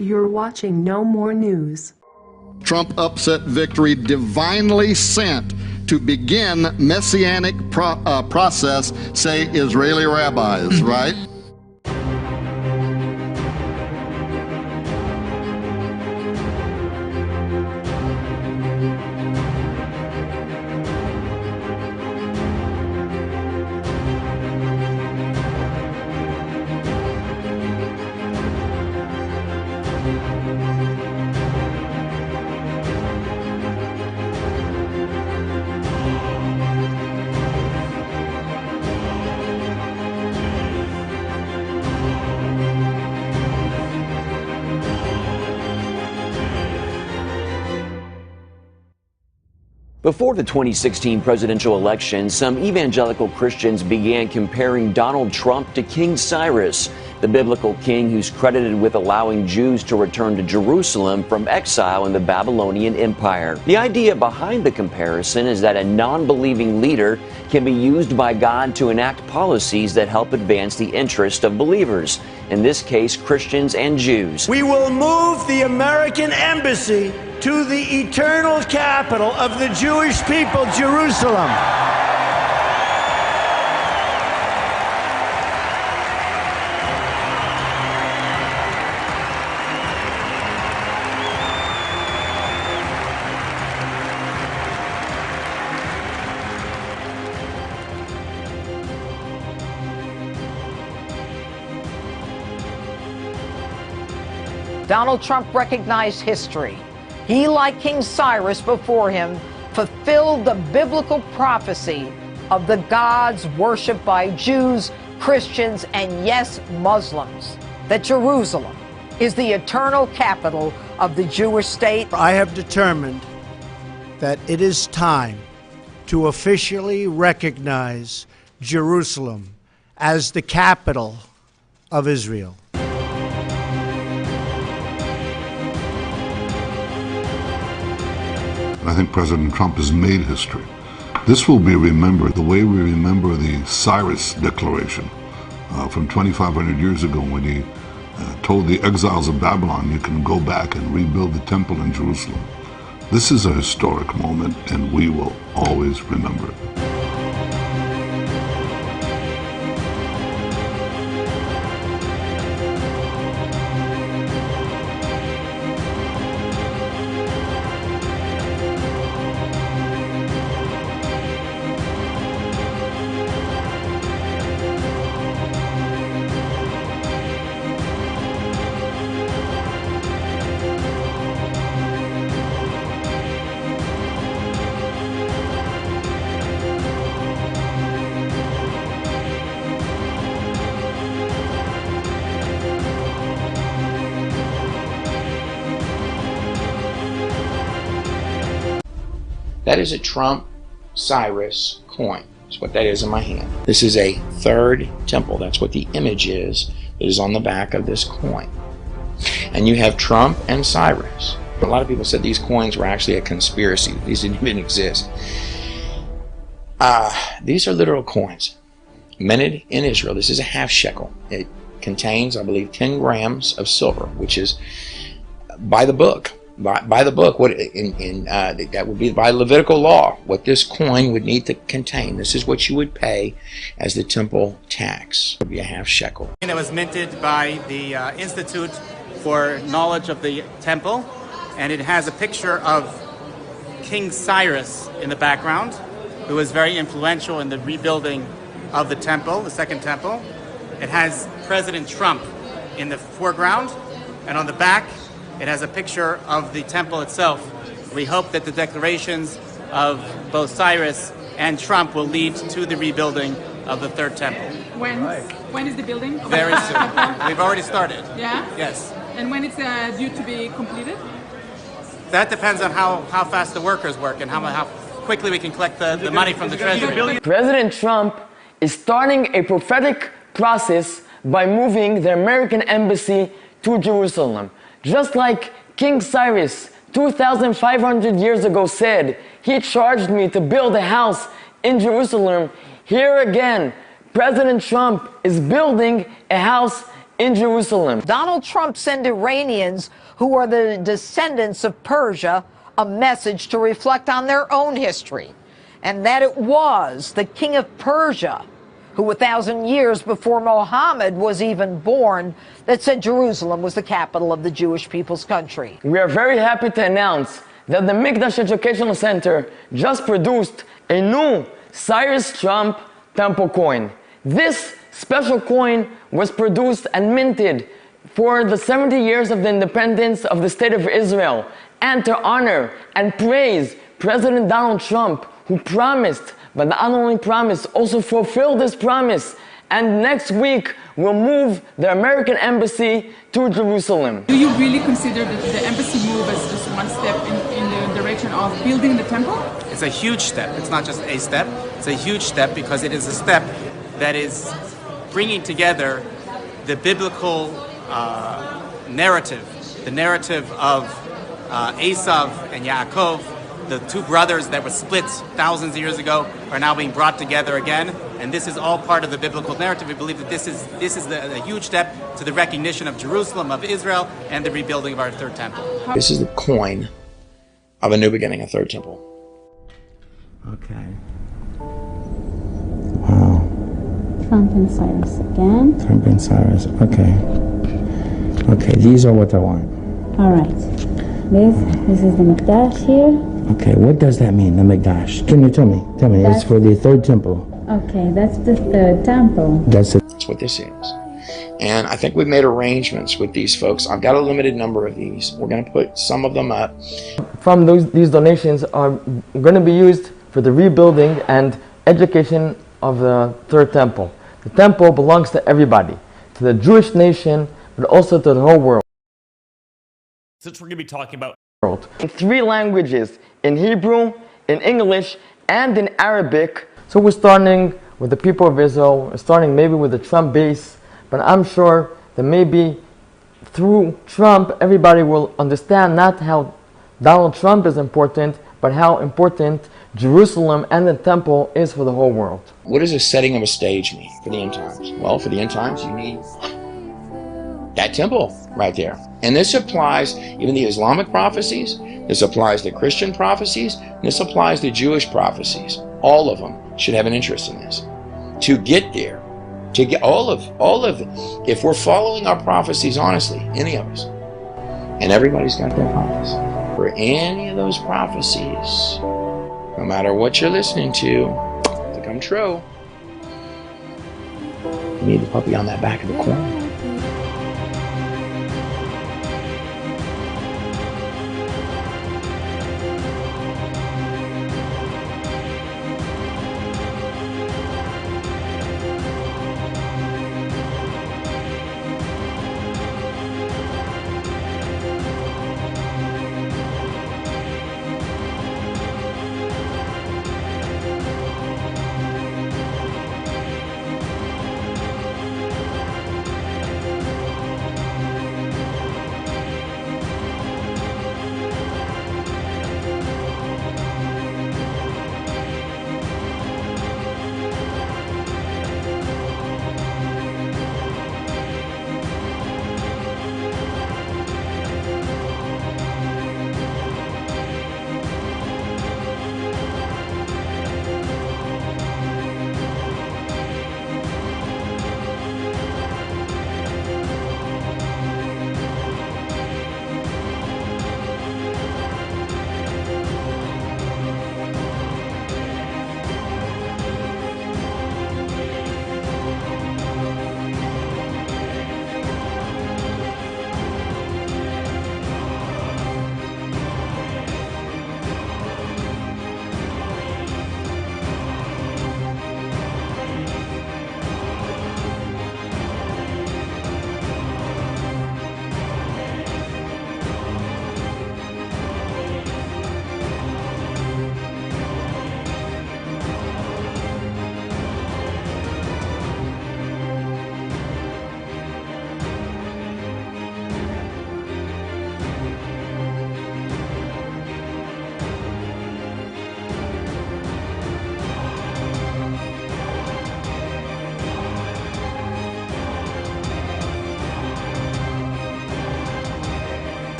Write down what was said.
You're watching No More News. Trump upset victory divinely sent to begin messianic process, say Israeli rabbis, right? Before the 2016 presidential election, some evangelical Christians began comparing Donald Trump to King Cyrus, the biblical king who's credited with allowing Jews to return to Jerusalem from exile in the Babylonian Empire. The idea behind the comparison is that a non-believing leader can be used by God to enact policies that help advance the interest of believers, in this case, Christians and Jews. We will move the American embassy to the eternal capital of the Jewish people, Jerusalem. Donald Trump recognized history. He, like King Cyrus before him, fulfilled the biblical prophecy of the gods worshipped by Jews, Christians, and yes, Muslims, that Jerusalem is the eternal capital of the Jewish state. I have determined that it is time to officially recognize Jerusalem as the capital of Israel. I think President Trump has made history. This will be remembered the way we remember the Cyrus Declaration from 2,500 years ago when he told the exiles of Babylon, you can go back and rebuild the temple in Jerusalem. This is a historic moment, and we will always remember it. That is a Trump Cyrus coin. That's what that is in my hand. This is a third temple. That's what the image is that is on the back of this coin. And you have Trump and Cyrus. A lot of people said these coins were actually a conspiracy. These didn't even exist. These are literal coins minted in Israel. This is a half shekel. It contains, I believe, 10 grams of silver, which is by the book. By the book, what that would be by Levitical law, what this coin would need to contain. This is what you would pay as the temple tax. It would be a half shekel. It was minted by the Institute for Knowledge of the Temple, and it has a picture of King Cyrus in the background, who was very influential in the rebuilding of the temple, the second temple. It has President Trump in the foreground, and on the back, it has a picture of the temple itself. We hope that the declarations of both Cyrus and Trump will lead to the rebuilding of the third temple. When is the building? Very soon. We've already started. Yeah? Yes. And when it's due to be completed? That depends on how fast the workers work and how quickly we can collect the money from the Treasury. President Trump is starting a prophetic process by moving the American embassy to Jerusalem. Just like King Cyrus 2,500 years ago said, he charged me to build a house in Jerusalem. Here again, President Trump is building a house in Jerusalem. Donald Trump sent Iranians who are the descendants of Persia a message to reflect on their own history, and that it was the king of Persia who 1,000 years before Muhammad was even born that said Jerusalem was the capital of the Jewish people's country. We are very happy to announce that the Mikdash Educational Center just produced a new Cyrus Trump Temple coin. This special coin was produced and minted for the 70 years of the independence of the State of Israel, and to honor and praise President Donald Trump, who promised, but not only promised, also fulfilled this promise. And next week, we'll move the American embassy to Jerusalem. Do you really consider the embassy move as just one step in the direction of building the temple? It's a huge step. It's not just a step. It's a huge step because it is a step that is bringing together the biblical narrative, the narrative of Esav and Yaakov, the two brothers that were split thousands of years ago are now being brought together again, and this is all part of the biblical narrative. We believe that this is a huge step to the recognition of Jerusalem, of Israel, and the rebuilding of our third temple. This is the coin of a new beginning, a third temple. Okay. Wow. Trump and Cyrus again. Trump and Cyrus. Okay. Okay, these are what I want. All right. This is the Mikdash here. Okay, what does that mean, the Mikdash? Can you tell me? Tell me, it's for the third temple. Okay, that's the third temple. That's it. That's what this is. And I think we've made arrangements with these folks. I've got a limited number of these. We're going to put some of them up. From these donations are going to be used for the rebuilding and education of the third temple. The temple belongs to everybody, to the Jewish nation, but also to the whole world. Since we're going to be talking about In 3 languages, in Hebrew, in English, and in Arabic. So we're starting with the people of Israel, we're starting maybe with the Trump base, but I'm sure that maybe through Trump, everybody will understand not how Donald Trump is important, but how important Jerusalem and the temple is for the whole world. What does the setting of a stage mean for the end times? Well, for the end times, you need that temple right there. And this applies even the Islamic prophecies, this applies to Christian prophecies, and this applies to Jewish prophecies. All of them should have an interest in this. To get there, to get all of it. If we're following our prophecies honestly, any of us, and everybody's got their prophecy, for any of those prophecies, no matter what you're listening to come true, you need the puppy on that back of the coin.